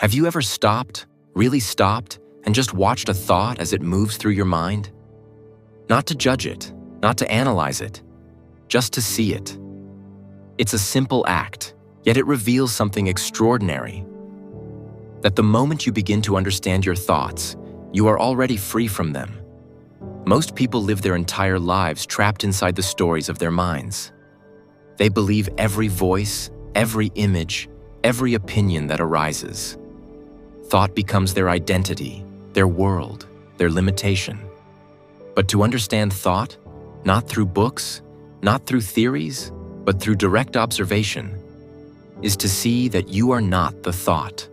Have you ever stopped, really stopped, and just watched a thought as it moves through your mind? Not to judge it, not to analyze it, just to see it. It's a simple act, yet it reveals something extraordinary. That the moment you begin to understand your thoughts, you are already free from them. Most people live their entire lives trapped inside the stories of their minds. They believe every voice, every image, every opinion that arises. Thought becomes their identity, their world, their limitation. But to understand thought, not through books, not through theories, but through direct observation, is to see that you are not the thought.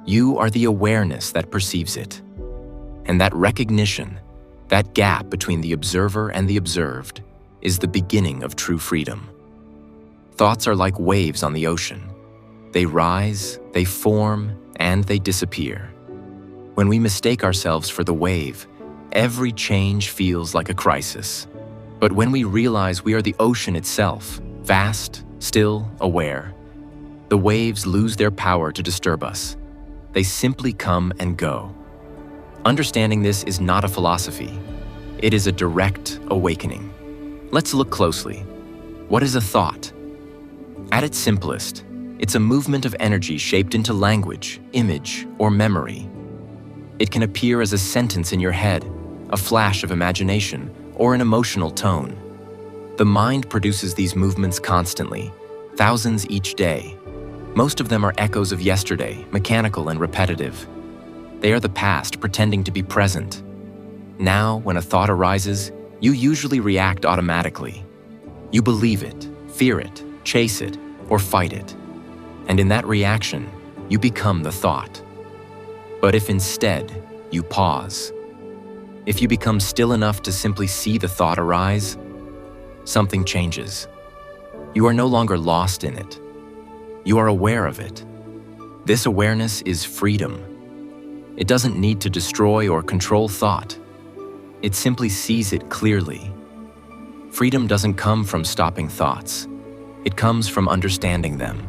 You are the awareness that perceives it. And that recognition, that gap between the observer and the observed, is the beginning of true freedom. Thoughts are like waves on the ocean. They rise, they form, and they disappear. When we mistake ourselves for the wave, every change feels like a crisis. But when we realize we are the ocean itself, vast, still, aware, the waves lose their power to disturb us. They simply come and go. Understanding this is not a philosophy. It is a direct awakening. Let's look closely. What is a thought? At its simplest, it's a movement of energy shaped into language, image, or memory. It can appear as a sentence in your head, a flash of imagination, or an emotional tone. The mind produces these movements constantly, thousands each day. Most of them are echoes of yesterday, mechanical and repetitive. They are the past pretending to be present. Now, when a thought arises, you usually react automatically. You believe it, fear it, chase it, or fight it. And in that reaction, you become the thought. But if instead, you pause, if you become still enough to simply see the thought arise, something changes. You are no longer lost in it. You are aware of it. This awareness is freedom. It doesn't need to destroy or control thought. It simply sees it clearly. Freedom doesn't come from stopping thoughts. It comes from understanding them.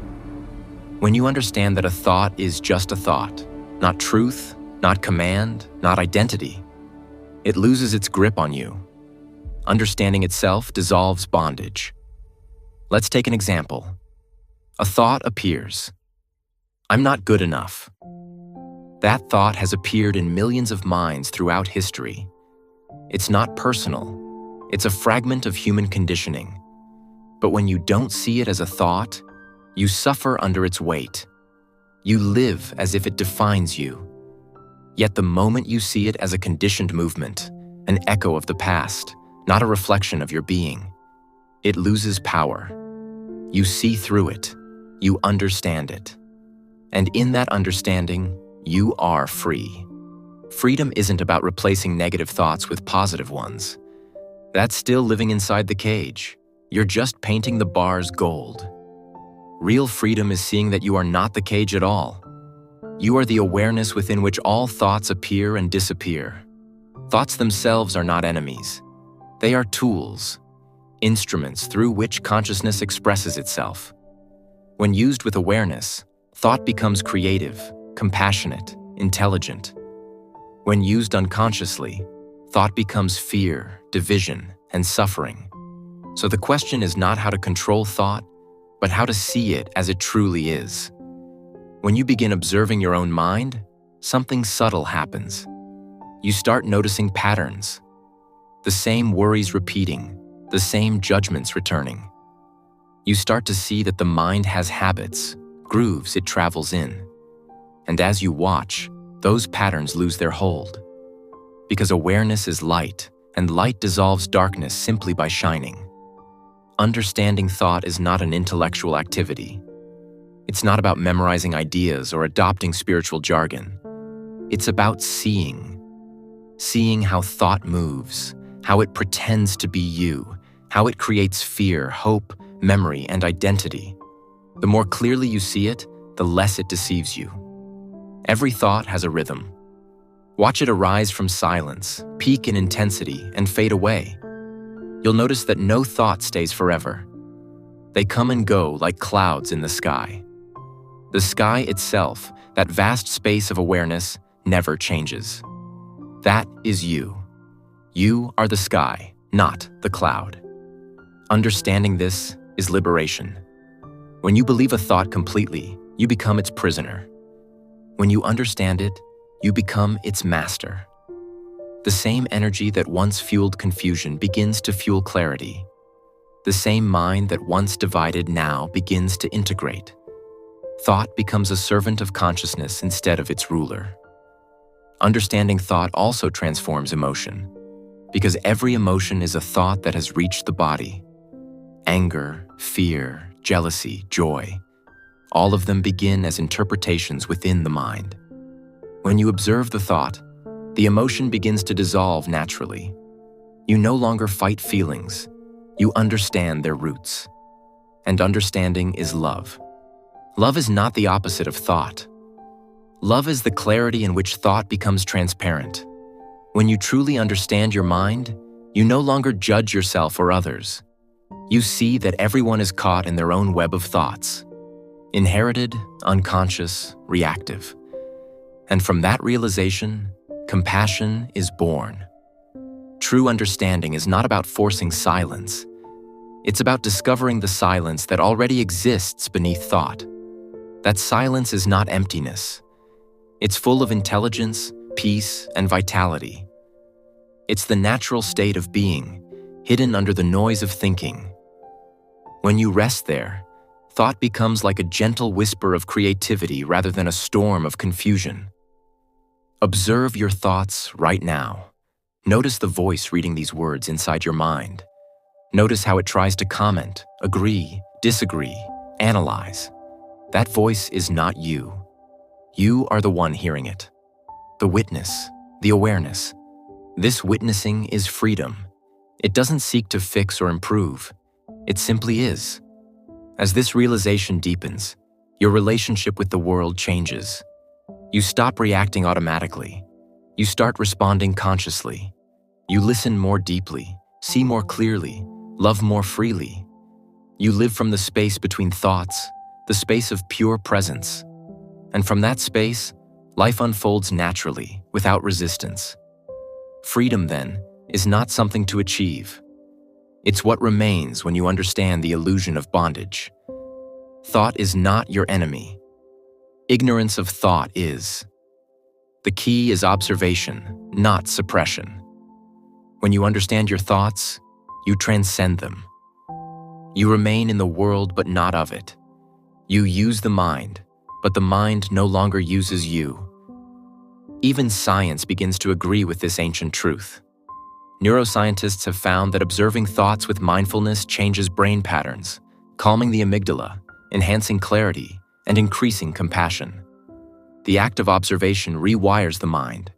When you understand that a thought is just a thought, not truth, not command, not identity, it loses its grip on you. Understanding itself dissolves bondage. Let's take an example. A thought appears. I'm not good enough. That thought has appeared in millions of minds throughout history. It's not personal. It's a fragment of human conditioning. But when you don't see it as a thought, you suffer under its weight. You live as if it defines you. Yet the moment you see it as a conditioned movement, an echo of the past, not a reflection of your being, it loses power. You see through it. You understand it. And in that understanding, you are free. Freedom isn't about replacing negative thoughts with positive ones. That's still living inside the cage. You're just painting the bars gold. Real freedom is seeing that you are not the cage at all. You are the awareness within which all thoughts appear and disappear. Thoughts themselves are not enemies. They are tools, instruments through which consciousness expresses itself. When used with awareness, thought becomes creative, compassionate, intelligent. When used unconsciously, thought becomes fear, division, and suffering. So the question is not how to control thought, but how to see it as it truly is. When you begin observing your own mind, something subtle happens. You start noticing patterns. The same worries repeating, the same judgments returning. You start to see that the mind has habits, grooves it travels in. And as you watch, those patterns lose their hold. Because awareness is light, and light dissolves darkness simply by shining. Understanding thought is not an intellectual activity. It's not about memorizing ideas or adopting spiritual jargon. It's about seeing. Seeing how thought moves, how it pretends to be you, how it creates fear, hope, memory, and identity. The more clearly you see it, the less it deceives you. Every thought has a rhythm. Watch it arise from silence, peak in intensity, and fade away. You'll notice that no thought stays forever. They come and go like clouds in the sky. The sky itself, that vast space of awareness, never changes. That is you. You are the sky, not the cloud. Understanding this is liberation. When you believe a thought completely, you become its prisoner. When you understand it, you become its master. The same energy that once fueled confusion begins to fuel clarity. The same mind that once divided now begins to integrate. Thought becomes a servant of consciousness instead of its ruler. Understanding thought also transforms emotion, because every emotion is a thought that has reached the body. Anger, fear, jealousy, joy, all of them begin as interpretations within the mind. When you observe the thought, the emotion begins to dissolve naturally. You no longer fight feelings, you understand their roots. And understanding is love. Love is not the opposite of thought. Love is the clarity in which thought becomes transparent. When you truly understand your mind, you no longer judge yourself or others. You see that everyone is caught in their own web of thoughts. Inherited, unconscious, reactive. And from that realization, compassion is born. True understanding is not about forcing silence. It's about discovering the silence that already exists beneath thought. That silence is not emptiness. It's full of intelligence, peace, and vitality. It's the natural state of being, hidden under the noise of thinking. When you rest there, thought becomes like a gentle whisper of creativity rather than a storm of confusion. Observe your thoughts right now. Notice the voice reading these words inside your mind. Notice how it tries to comment, agree, disagree, analyze. That voice is not you. You are the one hearing it. The witness, the awareness. This witnessing is freedom. It doesn't seek to fix or improve. It simply is. As this realization deepens, your relationship with the world changes. You stop reacting automatically. You start responding consciously. You listen more deeply, see more clearly, love more freely. You live from the space between thoughts, the space of pure presence. And from that space, life unfolds naturally, without resistance. Freedom, then, is not something to achieve. It's what remains when you understand the illusion of bondage. Thought is not your enemy. Ignorance of thought is. The key is observation, not suppression. When you understand your thoughts, you transcend them. You remain in the world but not of it. You use the mind, but the mind no longer uses you. Even science begins to agree with this ancient truth. Neuroscientists have found that observing thoughts with mindfulness changes brain patterns, calming the amygdala, enhancing clarity, and increasing compassion. The act of observation rewires the mind.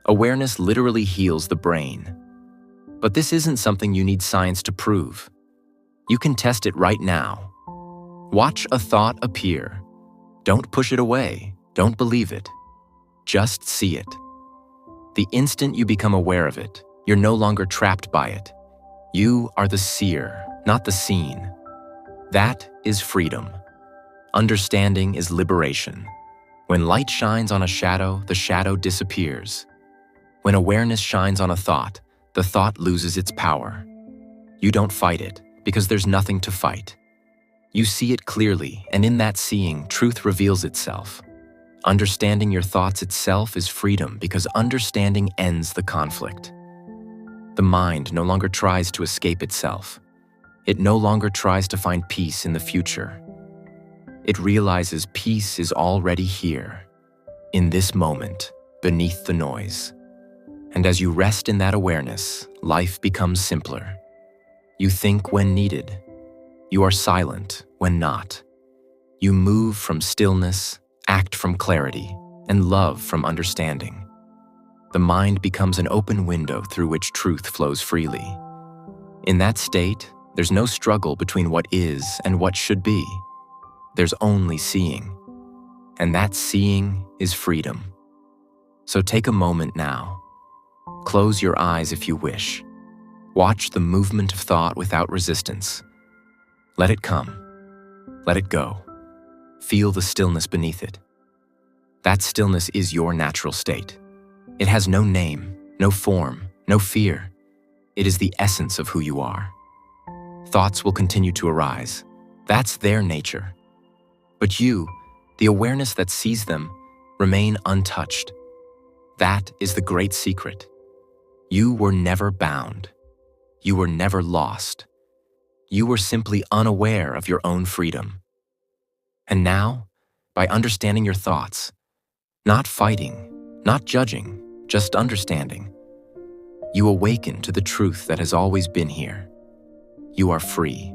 Awareness literally heals the brain. But this isn't something you need science to prove. You can test it right now. Watch a thought appear. Don't push it away. Don't believe it. Just see it. The instant you become aware of it, you're no longer trapped by it. You are the seer, not the seen. That is freedom. Understanding is liberation. When light shines on a shadow, the shadow disappears. When awareness shines on a thought, the thought loses its power. You don't fight it, because there's nothing to fight. You see it clearly, and in that seeing, truth reveals itself. Understanding your thoughts itself is freedom, because understanding ends the conflict. The mind no longer tries to escape itself. It no longer tries to find peace in the future. It realizes peace is already here, in this moment, beneath the noise. And as you rest in that awareness, life becomes simpler. You think when needed. You are silent when not. You move from stillness, act from clarity, and love from understanding. The mind becomes an open window through which truth flows freely. In that state, there's no struggle between what is and what should be. There's only seeing. And that seeing is freedom. So take a moment now. Close your eyes if you wish. Watch the movement of thought without resistance. Let it come. Let it go. Feel the stillness beneath it. That stillness is your natural state. It has no name, no form, no fear. It is the essence of who you are. Thoughts will continue to arise. That's their nature. But you, the awareness that sees them, remain untouched. That is the great secret. You were never bound. You were never lost. You were simply unaware of your own freedom. And now, by understanding your thoughts, not fighting, not judging, just understanding, you awaken to the truth that has always been here. You are free.